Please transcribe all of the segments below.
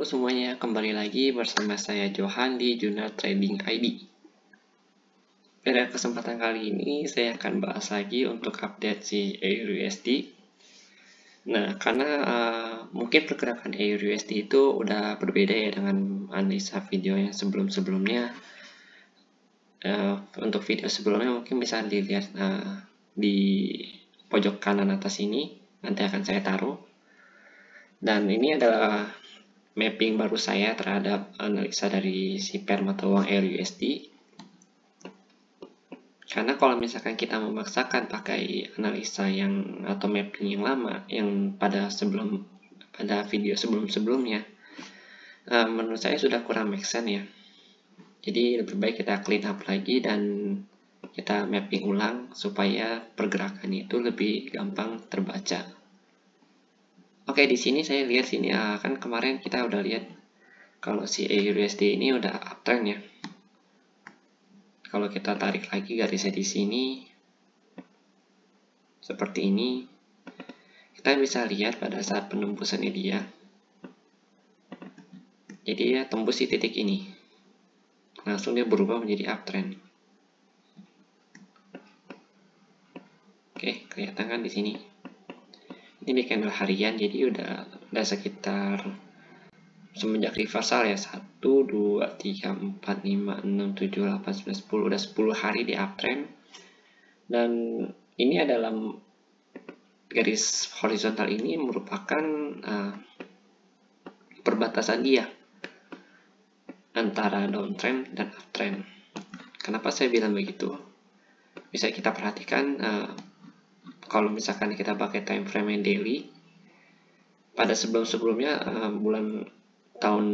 Halo semuanya, kembali lagi bersama saya Johan di Jurnal Trading ID. Pada kesempatan kali ini saya akan bahas lagi untuk update si EURUSD. Nah, karena mungkin pergerakan EURUSD itu udah berbeda ya dengan analisa video yang sebelum-sebelumnya. Untuk video sebelumnya mungkin bisa dilihat di pojok kanan atas ini, nanti akan saya taruh. Dan ini adalah mapping baru saya terhadap analisa dari si pair mata uang EURUSD. Karena kalau misalkan kita memaksakan pakai analisa yang atau mapping yang lama yang pada video sebelum-sebelumnya, menurut saya sudah kurang make sense ya. Jadi lebih baik kita clean up lagi dan kita mapping ulang supaya pergerakan itu lebih gampang terbaca. Oke, di sini saya lihat sini kan kemarin kita udah lihat kalau si EURUSD ini udah uptrend ya. Kalau kita tarik lagi garisnya di sini seperti ini, kita bisa lihat pada saat penembusannya dia. Jadi dia tembus di titik ini. Langsung dia berubah menjadi uptrend. Oke, kelihatan kan di sini. Ini di candle harian, jadi udah sekitar semenjak reversal ya 1, 2, 3, 4, 5, 6, 7, 8, 9, 10 udah 10 hari di uptrend. Dan ini adalah garis horizontal ini merupakan perbatasan dia antara downtrend dan uptrend. Kenapa saya bilang begitu? Bisa kita perhatikan kalau misalkan kita pakai time frame yang daily, pada sebelum-sebelumnya bulan tahun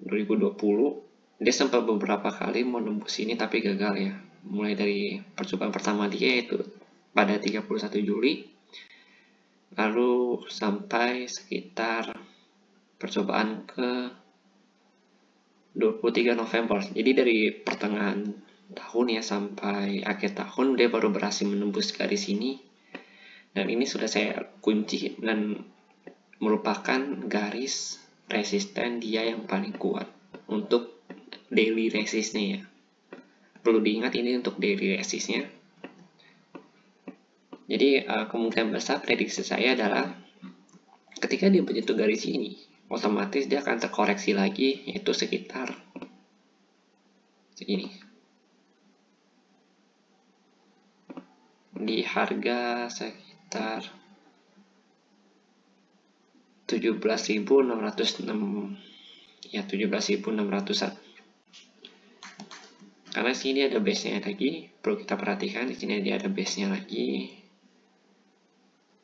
2020 dia sempat beberapa kali mau nembus ini tapi gagal ya. Mulai dari percobaan pertama dia yaitu pada 31 Juli, lalu sampai sekitar percobaan ke 23 November. Jadi dari pertengahan tahun ya sampai akhir tahun dia baru berhasil menembus garis ini. Dan ini sudah saya kunci dan merupakan garis resisten dia yang paling kuat untuk daily resistnya ya. Perlu diingat ini untuk daily resistnya. Jadi kemungkinan besar prediksi saya adalah ketika dia menyentuh garis ini, otomatis dia akan terkoreksi lagi, yaitu sekitar segini. Di harga sekitar 17.606 ya, 17.600-an. Karena sini ada base-nya lagi, perlu kita perhatikan di sini dia ada base-nya lagi.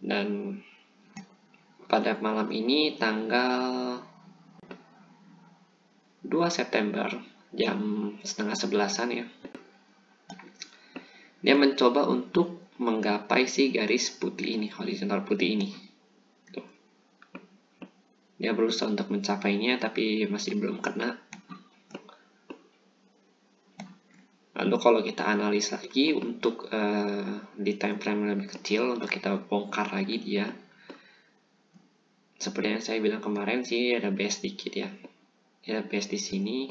Dan pada malam ini tanggal 2 September jam setengah 11-an ya, dia mencoba untuk menggapai si garis putih ini, horizontal putih ini. Tuh. Dia berusaha untuk mencapainya tapi masih belum kena. Lalu kalau kita analis lagi untuk di time frame lebih kecil, untuk kita bongkar lagi dia, seperti yang saya bilang kemarin sih ada base dikit ya. Dia base di sini.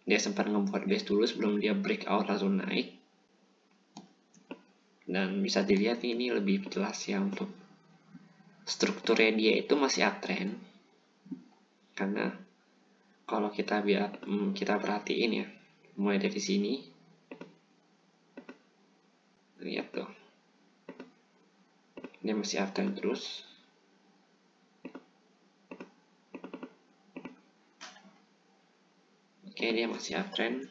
Dia sempat ngebuat base dulu sebelum dia breakout langsung naik. Dan bisa dilihat ini lebih jelas ya untuk strukturnya dia itu masih uptrend. Karena kalau kita perhatiin ya, mulai dari sini, lihat tuh, dia masih uptrend terus. Oke, dia masih uptrend.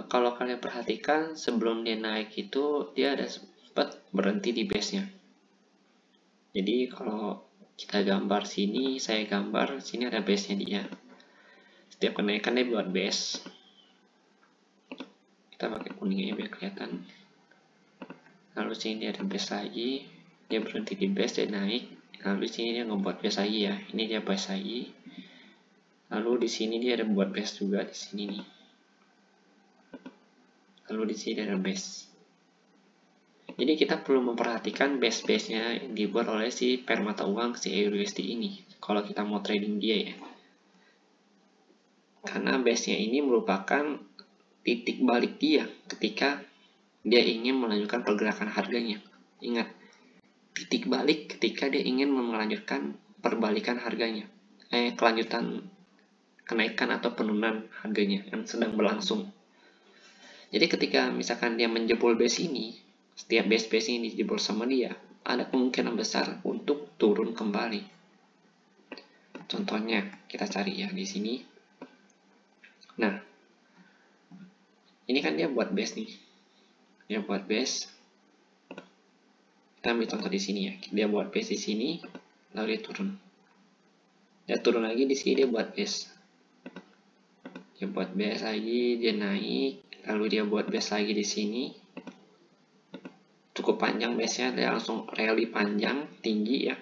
Kalau kalian perhatikan sebelum dia naik itu dia ada sempat berhenti di base-nya. Jadi kalau kita gambar sini, saya gambar sini ada base-nya dia. Setiap kenaikan dia buat base. Kita pakai kuningnya biar kelihatan. Lalu sini dia ada base lagi, dia berhenti di base, dia naik. Lalu sini dia ngebuat base lagi ya. Ini dia base lagi. Lalu di sini dia ada buat base juga di sini nih. Lalu di sini ada base. Jadi kita perlu memperhatikan base-base-nya yang dibuat oleh si permata uang si EURUSD ini kalau kita mau trading dia ya. Karena base-nya ini merupakan titik balik dia ketika dia ingin melanjutkan pergerakan harganya. Ingat, titik balik ketika dia ingin melanjutkan perbalikan harganya. Kelanjutan kenaikan atau penurunan harganya yang sedang berlangsung. Jadi ketika misalkan dia menjebol base ini, setiap base-base ini dijebol sama dia, ada kemungkinan besar untuk turun kembali. Contohnya kita cari ya di sini. Nah, ini kan dia buat base nih. Dia buat base. Kita ambil contoh di sini ya. Dia buat base di sini, lalu dia turun. Dia turun lagi di sini, dia buat base. Dia buat base lagi, dia naik, lalu dia buat base lagi di sini. Cukup panjang base-nya, dia langsung rally panjang, tinggi ya.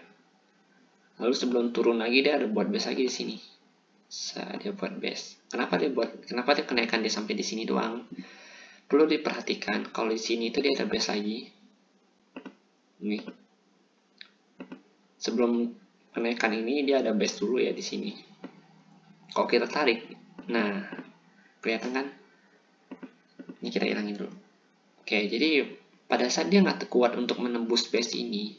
Lalu sebelum turun lagi dia ada buat base lagi di sini. Dia buat base. Kenapa dia kenaikan dia sampai di sini doang? Perlu diperhatikan kalau di sini itu dia ada base lagi. Nih. Sebelum kenaikan ini dia ada base dulu ya di sini. Kalau kita tarik, nah kelihatan kan? Ini kita hilangin dulu. Oke, jadi pada saat dia nggak kuat untuk menembus base ini,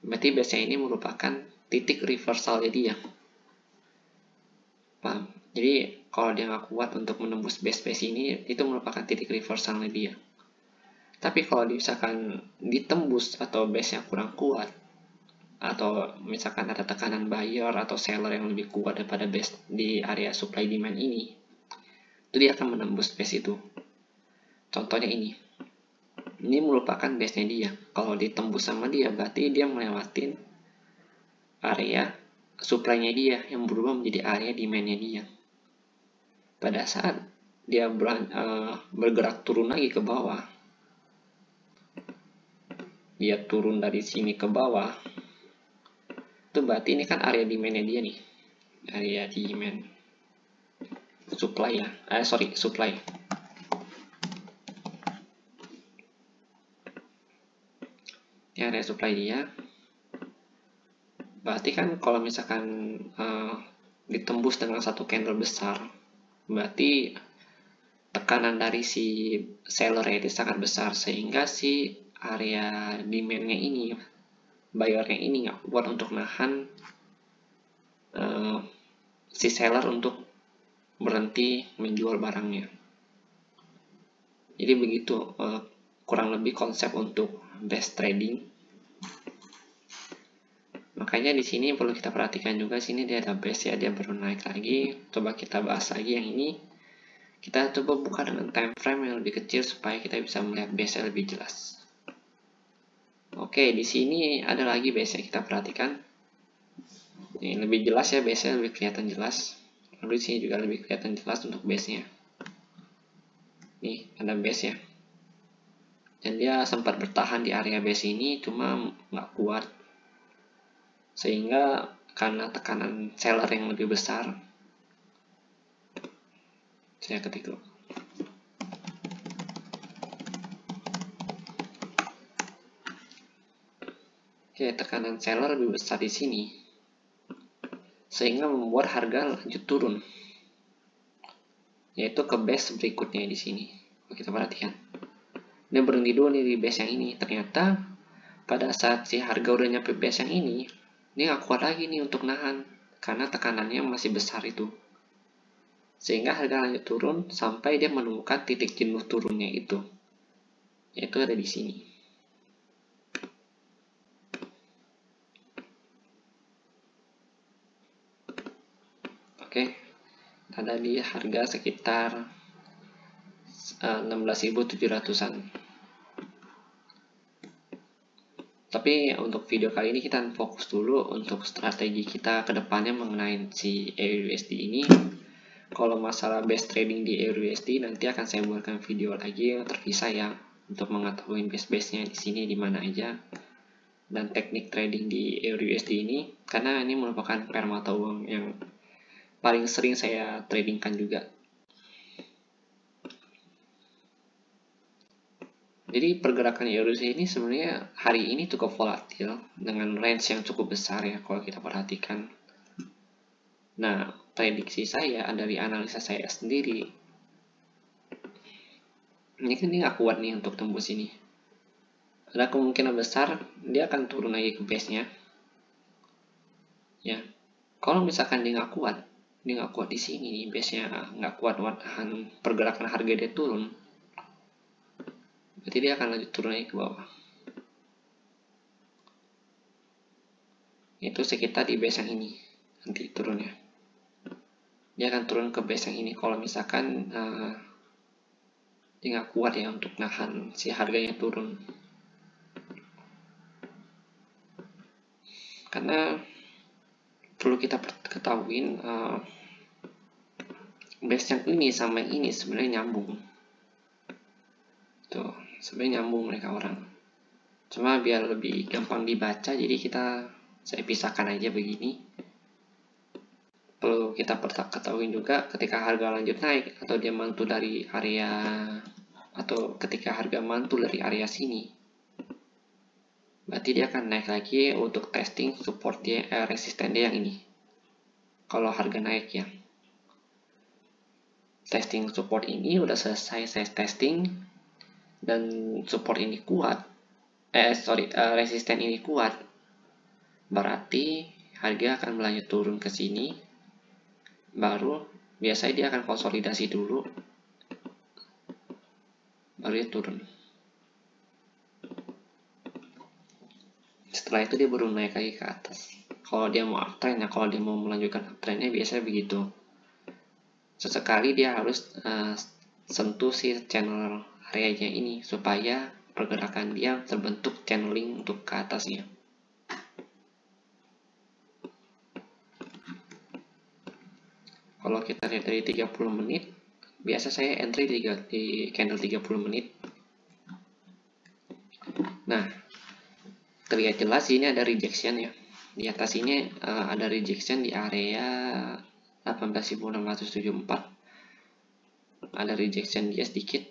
berarti base-nya ini merupakan titik reversalnya dia. Paham? Jadi kalau dia nggak kuat untuk menembus base-base ini, itu merupakan titik reversalnya dia. Tapi kalau misalkan ditembus atau base-nya kurang kuat, atau misalkan ada tekanan buyer atau seller yang lebih kuat daripada base di area supply demand ini, itu dia akan menembus base itu. Contohnya ini merupakan base-nya dia. Kalau ditembus sama dia, berarti dia melewatin area supply-nya dia yang berubah menjadi area demand-nya dia. Pada saat dia bergerak turun lagi ke bawah, dia turun dari sini ke bawah, itu berarti ini kan area demand-nya dia nih, area demand supply ya, supply. Ini area supply dia. Berarti kan kalau misalkan ditembus dengan satu candle besar, berarti tekanan dari si seller itu sangat besar, sehingga si area demand-nya ini, buyer-nya ini nggak kuat untuk nahan si seller untuk berhenti menjual barangnya. Jadi begitu kurang lebih konsep untuk base trading. Makanya di sini perlu kita perhatikan juga, sini dia ada base ya, dia baru naik lagi. Coba kita bahas lagi yang ini. Kita coba buka dengan time frame yang lebih kecil supaya kita bisa melihat base-nya lebih jelas. Oke, di sini ada lagi base-nya, kita perhatikan. Ini lebih jelas ya, base-nya lebih kelihatan jelas. Lalu di sini juga lebih kelihatan jelas untuk base-nya. Nih, ada base-nya. Dan dia sempat bertahan di area base ini, cuma nggak kuat. Sehingga karena tekanan seller yang lebih besar, saya ketik dulu. Oke, tekanan seller lebih besar di sini, sehingga membuat harga lanjut turun, yaitu ke base berikutnya di sini. Kita perhatikan, dia berhenti dulu nih di base yang ini. Ternyata pada saat si harga udah nyampe base yang ini, dia nggak kuat lagi nih untuk nahan karena tekanannya masih besar itu, sehingga harga lanjut turun sampai dia menemukan titik jenuh turunnya itu, yaitu ada di sini. Oke, ada di harga sekitar 16.700-an. Tapi untuk video kali ini kita fokus dulu untuk strategi kita ke depannya mengenai si EURUSD ini. Kalau masalah base trading di EURUSD nanti akan saya buatkan video lagi yang terpisah ya, untuk mengetahui base-base-nya di sini di mana aja, dan teknik trading di EURUSD ini, karena ini merupakan permata uang yang paling sering saya tradingkan juga. Jadi pergerakan IRUC ini sebenarnya hari ini cukup volatil dengan range yang cukup besar ya kalau kita perhatikan. Nah, prediksi saya dari analisa saya sendiri, ini kan dia nggak kuat nih untuk tembus ini. Ada kemungkinan besar dia akan turun lagi ke base-nya. Ya, kalau misalkan dia nggak kuat di sini nih, base-nya nggak kuat tahan pergerakan harga dia turun, berarti dia akan lanjut turun lagi ke bawah. Itu sekitar di base yang ini nanti turunnya. Dia akan turun ke base yang ini kalau misalkan dia nggak kuat ya untuk nahan si harganya turun. Karena perlu kita ketahuin base yang ini sama yang ini sebenarnya nyambung. Tuh, sebenarnya nyambung mereka orang. Cuma biar lebih gampang dibaca, jadi saya pisahkan aja begini. Perlu kita ketahui juga ketika harga lanjut naik atau dia mantul dari area, atau ketika harga mantul dari area sini, berarti dia akan naik lagi untuk testing support dia, resisten dia yang ini. Kalau harga naik ya, testing support ini udah selesai saya testing dan support ini kuat, resisten ini kuat, berarti harga akan melanjut turun ke sini. Baru biasanya dia akan konsolidasi dulu, baru dia turun. Setelah itu dia baru naik lagi ke atas. Kalau dia mau uptrend ya, kalau dia mau melanjutkan uptrendnya biasanya begitu. Sesekali dia harus sentuh si channel areanya ini supaya pergerakan dia terbentuk channeling untuk ke atasnya. Kalau kita lihat dari 30 menit, biasa saya entry di candle 30 menit. Nah, terlihat jelas ini ada rejection ya. Di atas ini ada rejection di area 18.674. Ada rejection dia sedikit.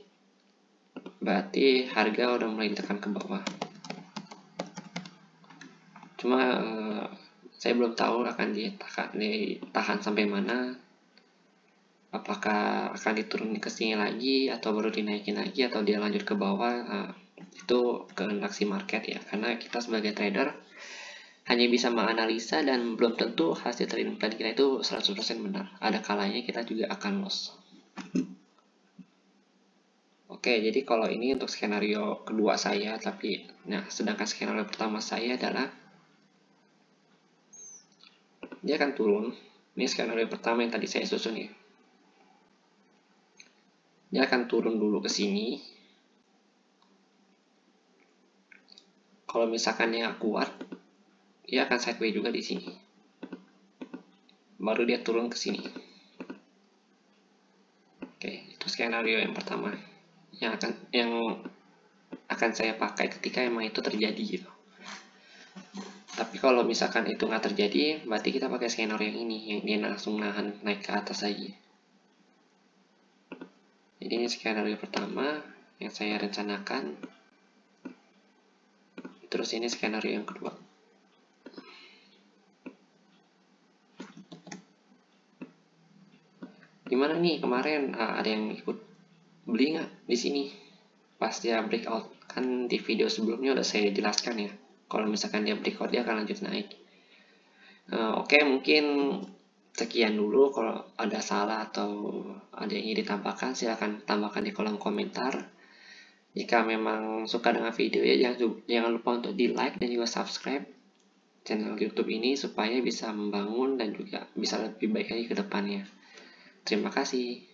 Berarti harga udah mulai ditekan ke bawah. Cuma saya belum tahu akan ditahan sampai mana. Apakah akan diturunin ke sini lagi atau baru dinaikin lagi atau dia lanjut ke bawah. Itu kehendak si market ya, karena kita sebagai trader hanya bisa menganalisa dan belum tentu hasil trading plan kita itu 100% benar. Ada kalanya kita juga akan loss. Oke, jadi kalau ini untuk skenario kedua saya, sedangkan skenario pertama saya adalah dia akan turun. Ini skenario pertama yang tadi saya susun ya. Dia akan turun dulu ke sini. Kalau misalkan dia kuat, dia akan sideways juga di sini. Baru dia turun ke sini. Oke, itu skenario yang pertama yang akan saya pakai ketika emang itu terjadi gitu. Tapi kalau misalkan itu nggak terjadi, berarti kita pakai skenario yang ini, yang dia langsung nahan naik ke atas lagi. Jadi ini skenario pertama yang saya rencanakan. Terus ini skenario yang kedua. Gimana nih kemarin ada yang ikut beli nggak di sini? Pas dia breakout, kan di video sebelumnya udah saya jelaskan ya. Kalau misalkan dia breakout dia akan lanjut naik. Oke, mungkin sekian dulu. Kalau ada salah atau ada yang ingin ditambahkan, silahkan tambahkan di kolom komentar. Jika memang suka dengan video ya, jangan lupa untuk di like dan juga subscribe channel YouTube ini supaya bisa membangun dan juga bisa lebih baik lagi ke depannya. Terima kasih.